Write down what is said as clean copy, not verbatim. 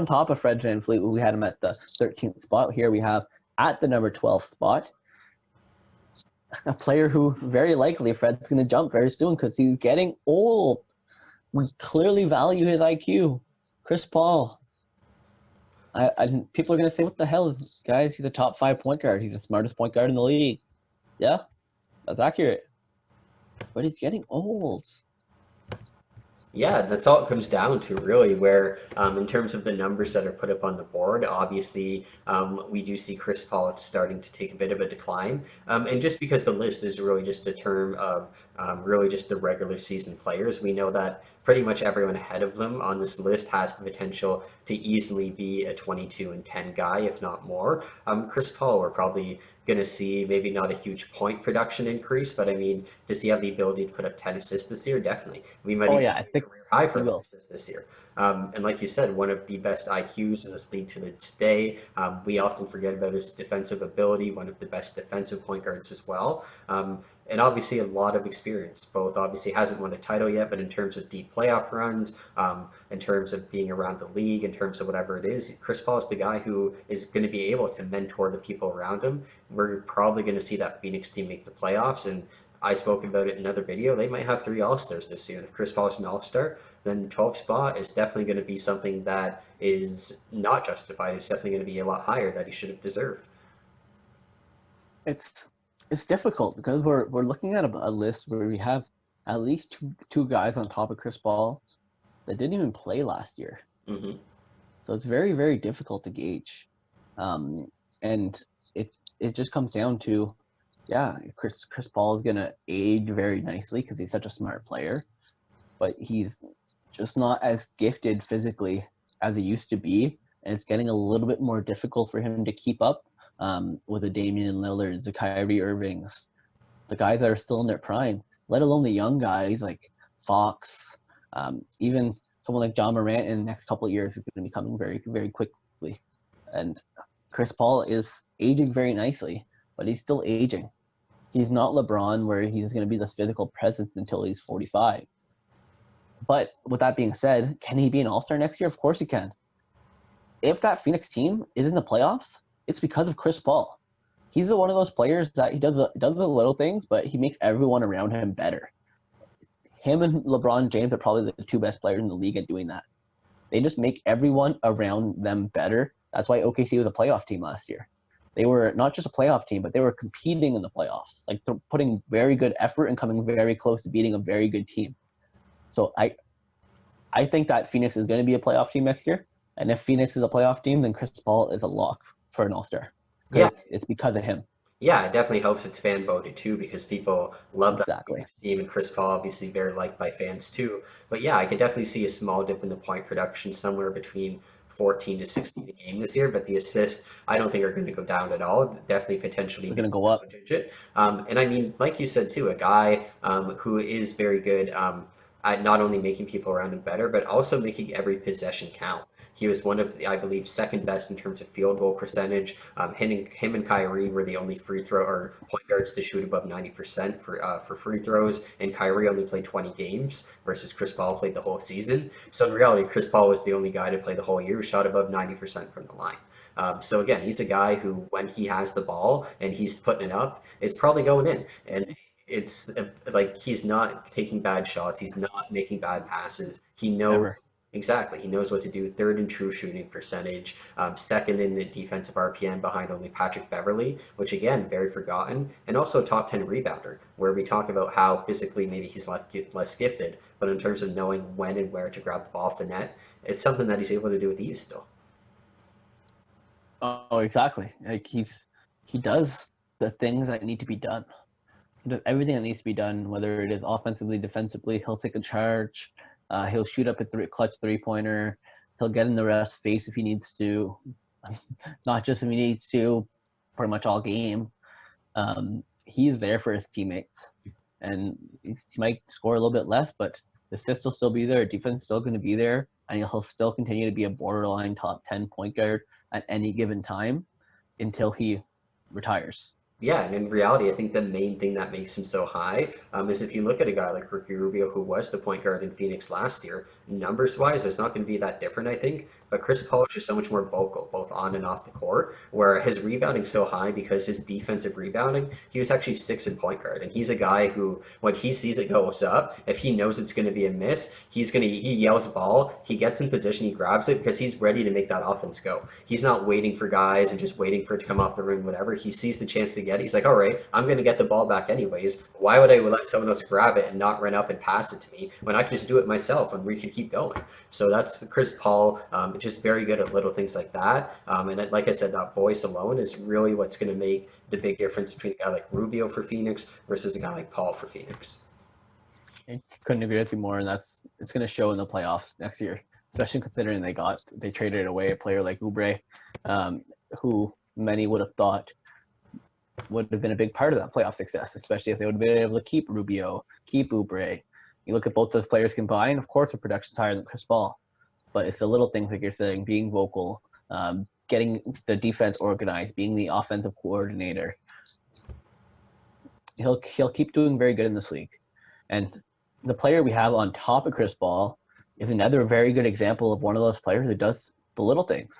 on top of Fred VanVleet. We had him at the 13th spot. Here we have at the number 12 spot a player who very likely Fred's going to jump very soon because he's getting old. We clearly value his IQ. Chris Paul. People are going to say, what the hell, guys? He's a top 5 point guard. He's the smartest point guard in the league. Yeah, that's accurate. But he's getting old. Yeah, that's all it comes down to, really, where in terms of the numbers that are put up on the board, obviously we do see Chris Paul starting to take a bit of a decline. And just because the list is really just a term of really just the regular season players, we know that pretty much everyone ahead of them on this list has the potential to easily be a 22-10 guy, if not more. Chris Paul, we're probably going to see maybe not a huge point production increase, but I mean, does he have the ability to put up 10 assists this year? Definitely. We might Oh, even yeah, I see a think career high he for will. assists this year. And like you said, one of the best IQs in this league to this day. We often forget about his defensive ability, one of the best defensive point guards as well. And obviously a lot of experience. Both obviously hasn't won a title yet, but in terms of deep playoff runs, in terms of being around the league, in terms of whatever it is, Chris Paul is the guy who is going to be able to mentor the people around him. We're probably going to see that Phoenix team make the playoffs, and I spoke about it in another video. They might have 3 All-Stars this year. And if Chris Paul is an All-Star, then the 12th spot is definitely going to be something that is not justified. It's definitely going to be a lot higher that he should have deserved. It's difficult because we're looking at a list where we have at least two guys on top of Chris Paul that didn't even play last year. Hmm. So it's very, very difficult to gauge. And it just comes down to, yeah, Chris Paul is going to age very nicely because he's such a smart player, but he's just not as gifted physically as he used to be, and it's getting a little bit more difficult for him to keep up with the Damian Lillards, the Kyrie Irvings, the guys that are still in their prime, let alone the young guys like Fox, even someone like John Morant in the next couple of years is going to be coming very, very quickly. And Chris Paul is aging very nicely, but he's still aging. He's not LeBron where he's going to be this physical presence until he's 45. But with that being said, can he be an All-Star next year? Of course he can. If that Phoenix team is in the playoffs, it's because of Chris Paul. He's one of those players that he does the little things, but he makes everyone around him better. Him and LeBron James are probably the 2 best players in the league at doing that. They just make everyone around them better. That's why OKC was a playoff team last year. They were not just a playoff team, but they were competing in the playoffs, like putting very good effort and coming very close to beating a very good team. So I think that Phoenix is going to be a playoff team next year. And if Phoenix is a playoff team, then Chris Paul is a lock for an All-Star Yeah, because it's because of him. yeah, it definitely helps it's fan voted too because people love that Exactly. Phoenix team and Chris Paul obviously very liked by fans too. But yeah, I can definitely see a small dip in the point production somewhere between 14 to 16 a game this year, but the assists I don't think are going to go down at all. Definitely potentially They're be going to go up. double digit. And I mean, like you said too, a guy who is very good at not only making people around him better, but also making every possession count. He was one of the, I believe, second best in terms of field goal percentage. Him and Kyrie were the only free throw or point guards to shoot above 90% for free throws, and Kyrie only played 20 games versus Chris Paul played the whole season. So in reality, Chris Paul was the only guy to play the whole year who shot above 90% from the line. So again, he's a guy who, when he has the ball and he's putting it up, it's probably going in. And it's like he's not taking bad shots. He's not making bad passes. He knows Ever. exactly. He knows what to do. Third in true shooting percentage, second in the defensive RPM behind only Patrick Beverly, which again, very forgotten, and also a top 10 rebounder, where we talk about how physically maybe he's less gifted, but in terms of knowing when and where to grab the ball off the net, it's something that he's able to do with ease still. Oh, exactly. Like he does the things that need to be done. He does everything that needs to be done, whether it is offensively, defensively. He'll take a charge. He'll shoot up a clutch 3-pointer. He'll get in the ref's face if he needs to, not just if he needs to, pretty much all game. He's there for his teammates, and he might score a little bit less, but the assist will still be there. Defense is still going to be there, and he'll still continue to be a borderline top 10 point guard at any given time until he retires. Yeah, and in reality, I think the main thing that makes him so high is if you look at a guy like Ricky Rubio, who was the point guard in Phoenix last year, numbers wise, it's not going to be that different, I think. But Chris Paul is just so much more vocal, both on and off the court, where his rebounding's so high because his defensive rebounding, he was actually sixth in point guard. And he's a guy who, when he sees it goes up, if he knows it's going to be a miss, he yells ball, he gets in position, he grabs it because he's ready to make that offense go. He's not waiting for guys and just waiting for it to come off the rim, whatever. He sees the chance to get it. He's like, all right, I'm going to get the ball back anyways. Why would I let someone else grab it and not run up and pass it to me when I can just do it myself and we can keep going? So that's Chris Paul, just very good at little things like that. And like I said, that voice alone is really what's going to make the big difference between a guy like Rubio for Phoenix versus a guy like Paul for Phoenix. I couldn't agree with you more, and it's going to show in the playoffs next year, especially considering they traded away a player like Oubre, who many would have thought would have been a big part of that playoff success, especially if they would have been able to keep Rubio, keep Oubre. You look at both those players combined, of course, the production's higher than Chris Paul, but it's the little things like you're saying, being vocal, getting the defense organized, being the offensive coordinator. He'll keep doing very good in this league, and the player we have on top of Chris Paul is another very good example of one of those players who does the little things.